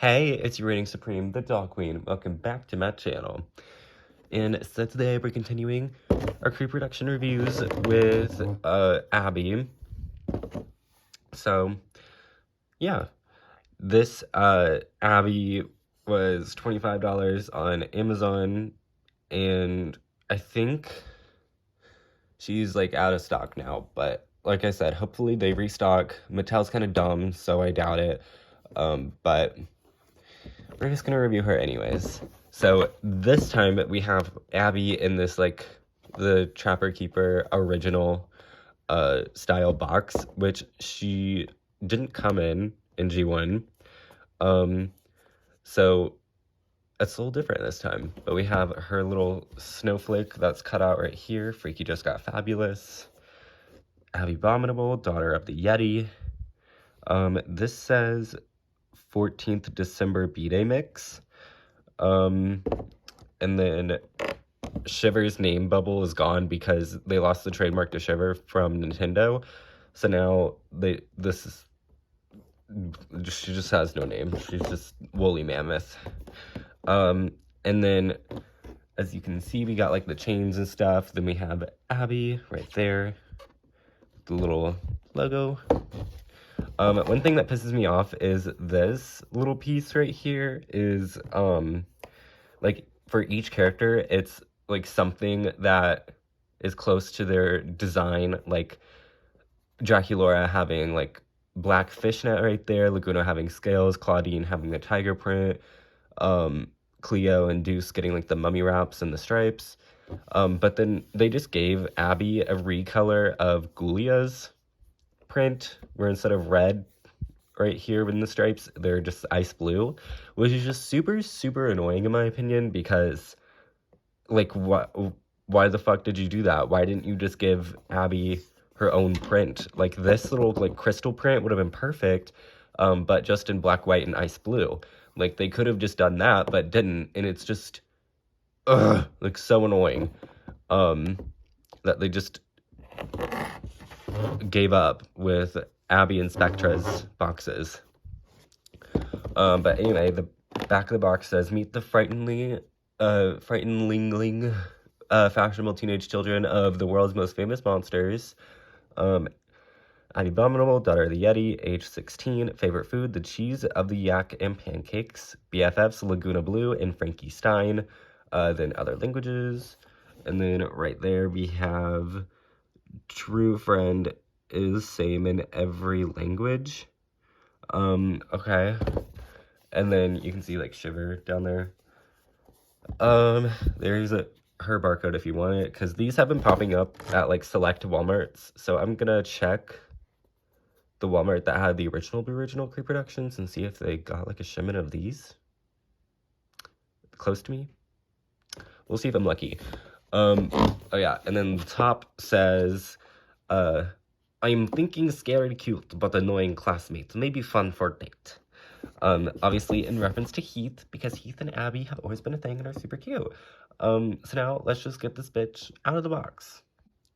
Hey, it's your reigning supreme, the Dog Queen. Welcome back to my channel. And so today we're continuing our Creeproduction reviews with Abbey. So yeah, this Abbey was $25 on Amazon, and I think she's like out of stock now. But like I said, hopefully they restock. Mattel's kind of dumb, so I doubt it. But we're just gonna review her anyways. So this time we have Abbey in this like the Trapper Keeper original style box, which she didn't come in G1. So it's a little different this time. But we have her little snowflake that's cut out right here. Freaky Just Got Fabulous. Abbey Bominable, daughter of the Yeti. This says 14th December B-Day mix. And then Shiver's name bubble is gone because they lost the trademark to Shiver from Nintendo. So now she just has no name. She's just Woolly Mammoth. And then as you can see, we got like the chains and stuff. Then we have Abbey right there, the little logo. One thing that pisses me off is this little piece right here is, like, for each character, it's, like, something that is close to their design, like, Draculaura having, like, black fishnet right there, Laguna having scales, Claudine having the tiger print, Cleo and Deuce getting, like, the mummy wraps and the stripes, but then they just gave Abbey a recolor of Ghoulia's print, where instead of red right here in the stripes, they're just ice blue, which is just super annoying in my opinion, because like why the fuck did you do that? Why didn't you just give Abbey her own print? Like this little like crystal print would have been perfect, but just in black, white, and ice blue. Like they could have just done that, but didn't, and it's just like so annoying that they just gave up with Abbey and Spectra's boxes. But anyway, the back of the box says, meet the frighteningly fashionable teenage children of the world's most famous monsters. Abbey Bominable, daughter of the Yeti, age 16, favorite food, the cheese of the yak and pancakes, BFFs, Laguna Blue and Frankie Stein, then other languages, and then right there we have true friend is same in every language. Okay. And then you can see like Shiver down there. There's her barcode if you want it, because these have been popping up at like select Walmarts. So I'm gonna check the Walmart that had the original Boo-riginal Creeproductions and see if they got like a shipment of these close to me. We'll see if I'm lucky. Oh yeah, and then the top says, I'm thinking scary cute but annoying classmates. Maybe fun for a date. Obviously in reference to Heath, because Heath and Abbey have always been a thing and are super cute. So now let's just get this bitch out of the box.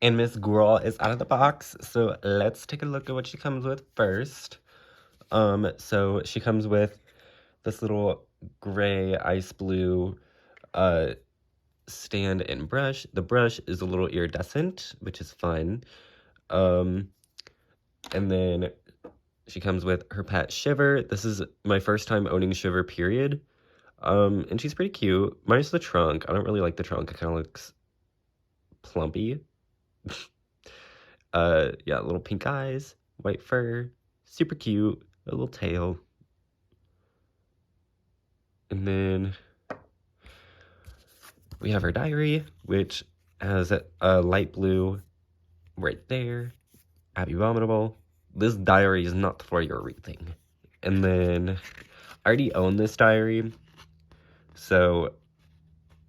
And Miss Girl is out of the box, so let's take a look at what she comes with first. So she comes with this little gray ice blue stand and brush. The brush is a little iridescent, which is fun. And then she comes with her pet Shiver. This is my first time owning Shiver, period. And she's pretty cute. Minus the trunk. I don't really like the trunk. It kind of looks plumpy. Yeah, little pink eyes, white fur, super cute, a little tail. And then we have her diary, which has a light blue right there. Abbey Bominable. This diary is not for your reading. And then I already own this diary, so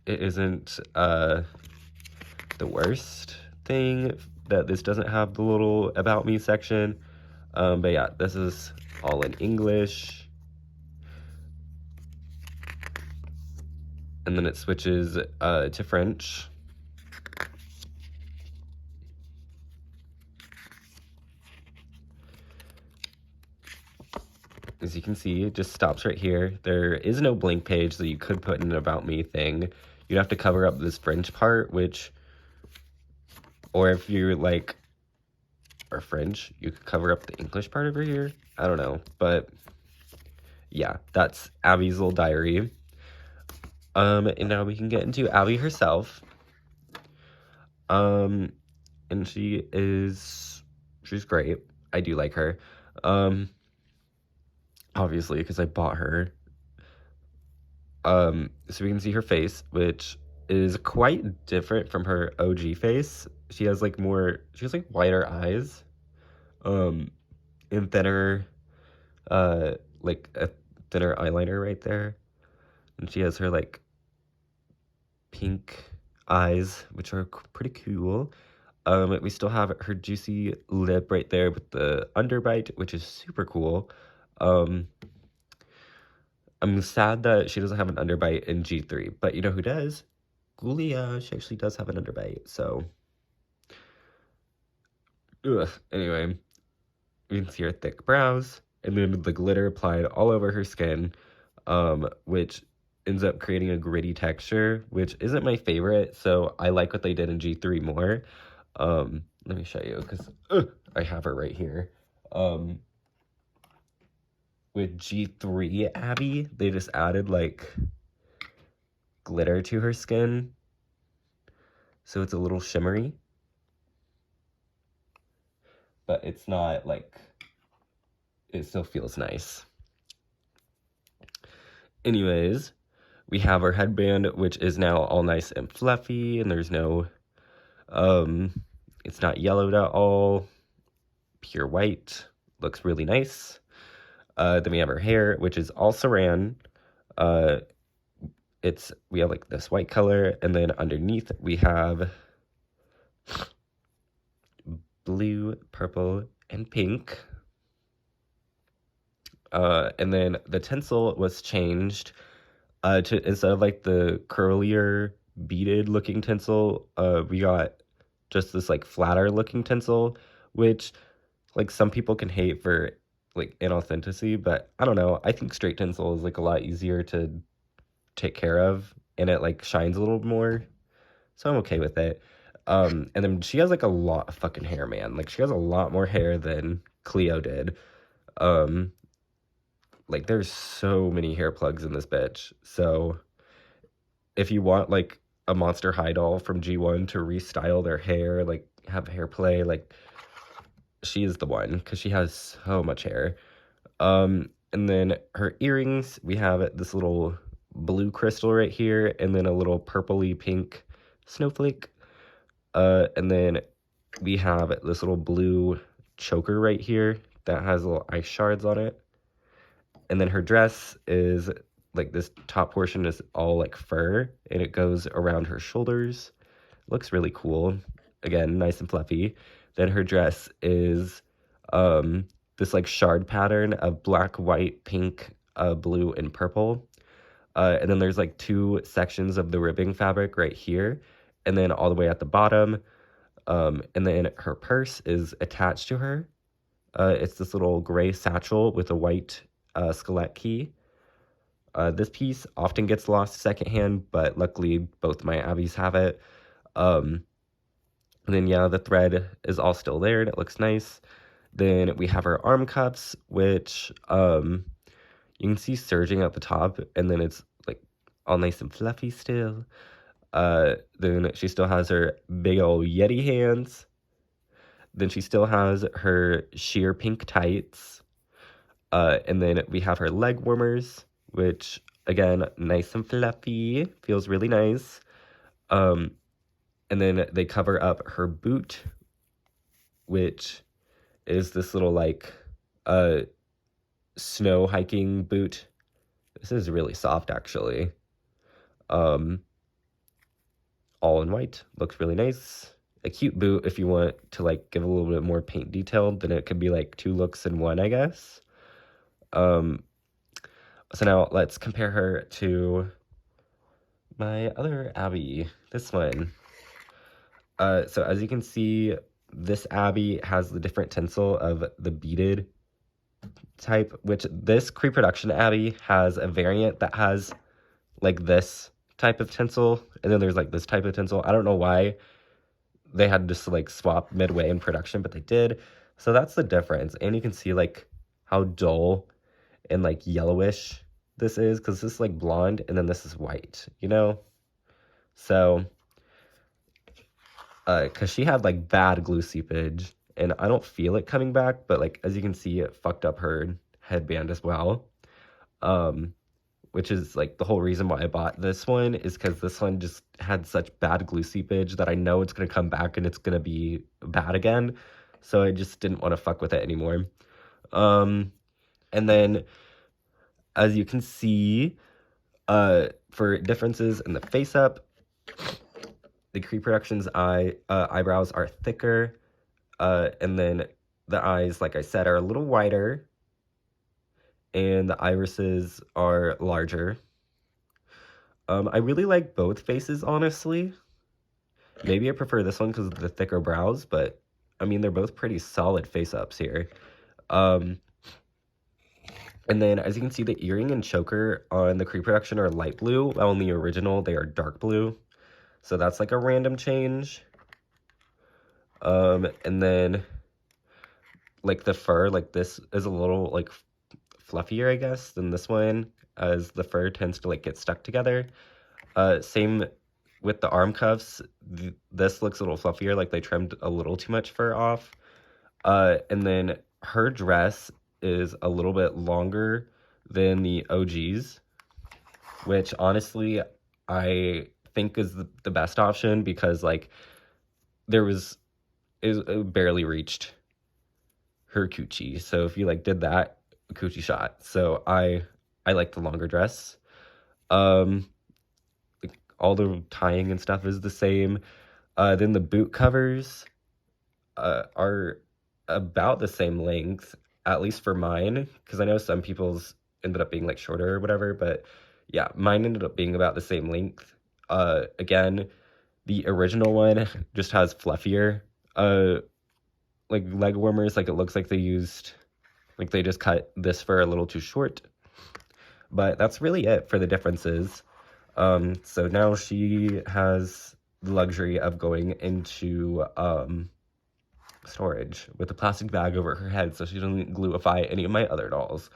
it isn't the worst thing that this doesn't have the little about me section. But yeah, this is all in English. And then it switches to French. As you can see, it just stops right here. There is no blank page, so you could put in an about me thing. You'd have to cover up this fringe part, which, or if you're like, or French, you could cover up the English part over here. I don't know, but yeah, that's Abby's little diary. And now we can get into Abby herself. And she's great. I do like her. Obviously, because I bought her. So we can see her face, which is quite different from her OG face. She has like whiter eyes, and thinner, like a thinner eyeliner right there. And she has her like pink eyes, which are pretty cool. We still have her juicy lip right there with the underbite, which is super cool. I'm sad that she doesn't have an underbite in G3, but you know who does? Gulia. She actually does have an underbite, so. Ugh. Anyway, you can see her thick brows, and then the glitter applied all over her skin, which ends up creating a gritty texture, which isn't my favorite, so I like what they did in G3 more. Let me show you, because I have her right here. With G3 Abbey, they just added, like, glitter to her skin, so it's a little shimmery. But it's not, like, it still feels nice. Anyways, we have our headband, which is now all nice and fluffy, and there's no, it's not yellowed at all, pure white, looks really nice. Then we have her hair, which is all saran. We have like this white color, and then underneath we have blue, purple, and pink. And then the tinsel was changed to, instead of like the curlier beaded looking tinsel, we got just this like flatter looking tinsel, which like some people can hate for like inauthenticity, but I don't know. I think straight tinsel is like a lot easier to take care of, and it like shines a little more, so I'm okay with it. And then she has like a lot of fucking hair, man. Like she has a lot more hair than Cleo did. Like there's so many hair plugs in this bitch. So if you want like a Monster High doll from G1 to restyle their hair, like have hair play, like she is the one, because she has so much hair. And then her earrings, we have this little blue crystal right here, and then a little purpley pink snowflake. And then we have this little blue choker right here that has little ice shards on it. And then her dress is like, this top portion is all like fur, and it goes around her shoulders. Looks really cool. Again, nice and fluffy. Then her dress is this like shard pattern of black, white, pink, blue, and purple. And then there's like two sections of the ribbing fabric right here, and then all the way at the bottom. And then her purse is attached to her. It's this little gray satchel with a white skelet key. This piece often gets lost secondhand, but luckily both my Abbeys have it. And then, yeah, the thread is all still there, and it looks nice. Then we have her arm cuffs, which you can see surging at the top, and then it's like all nice and fluffy still. Then she still has her big old Yeti hands. Then she still has her sheer pink tights. And then we have her leg warmers, which, again, nice and fluffy. Feels really nice. And then they cover up her boot, which is this little, like, snow hiking boot. This is really soft, actually. All in white. Looks really nice. A cute boot if you want to, like, give a little bit more paint detail. Then it could be, like, 2 looks in one, I guess. So now let's compare her to my other Abbey. This one. So as you can see, this Abbey has the different tinsel of the beaded type, which this Creeproduction Abbey has a variant that has like this type of tinsel, and then there's like this type of tinsel. I don't know why they had to like swap midway in production, but they did. So that's the difference. And you can see like how dull and like yellowish this is, because this is like blonde and then this is white, you know? So because she had like bad glue seepage, and I don't feel it coming back, but like as you can see, it fucked up her headband as well. Which is like the whole reason why I bought this one, is because this one just had such bad glue seepage that I know it's gonna come back and it's gonna be bad again. So I just didn't want to fuck with it anymore. And then as you can see, for differences in the face up, the Creeproductions eyebrows are thicker, and then the eyes, like I said, are a little wider, and the irises are larger. I really like both faces, honestly. Maybe I prefer this one because of the thicker brows, but I mean, they're both pretty solid face-ups here. And then, as you can see, the earring and choker on the Creeproduction are light blue, while in the original, they are dark blue. So that's like a random change. And then, like the fur, like this is a little like fluffier, I guess, than this one, as the fur tends to like get stuck together. Same with the arm cuffs. This looks a little fluffier, like they trimmed a little too much fur off. And then her dress is a little bit longer than the OG's, which honestly I think is the best option, because like it barely reached her coochie. So if you like did that, coochie shot. So I like the longer dress. All the tying and stuff is the same. Then the boot covers are about the same length, at least for mine, because I know some people's ended up being like shorter or whatever, but yeah, mine ended up being about the same length. Again, the original one just has fluffier like leg warmers. Like it looks like they just cut this fur a little too short. But that's really it for the differences. So now she has the luxury of going into storage with a plastic bag over her head so she doesn't gluify any of my other dolls.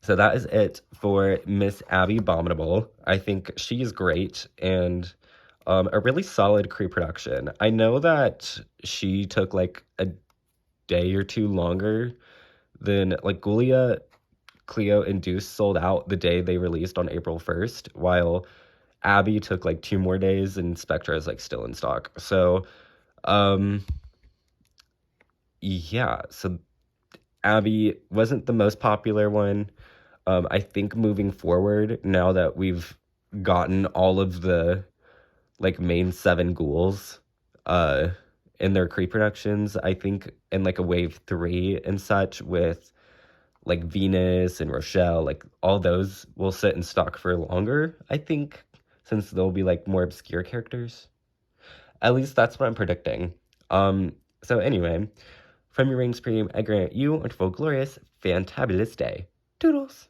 So that is it for Miss Abbey Bominable. I think she is great, and a really solid Creeproduction. I know that she took like a day or two longer than like Gulia, Cleo, and Deuce sold out the day they released on April 1st, while Abbey took like 2 more days, and Spectra is like still in stock. So yeah, so Abbey wasn't the most popular one. I think moving forward, now that we've gotten all of the like main 7 ghouls in their Creeproductions, I think in like a wave 3 and such, with like Venus and Rochelle, like all those will sit in stock for longer, I think, since they'll be like more obscure characters. At least that's what I'm predicting. So anyway, from your Reign Supreme, I grant you a wonderful, glorious, fantabulous day. Toodles!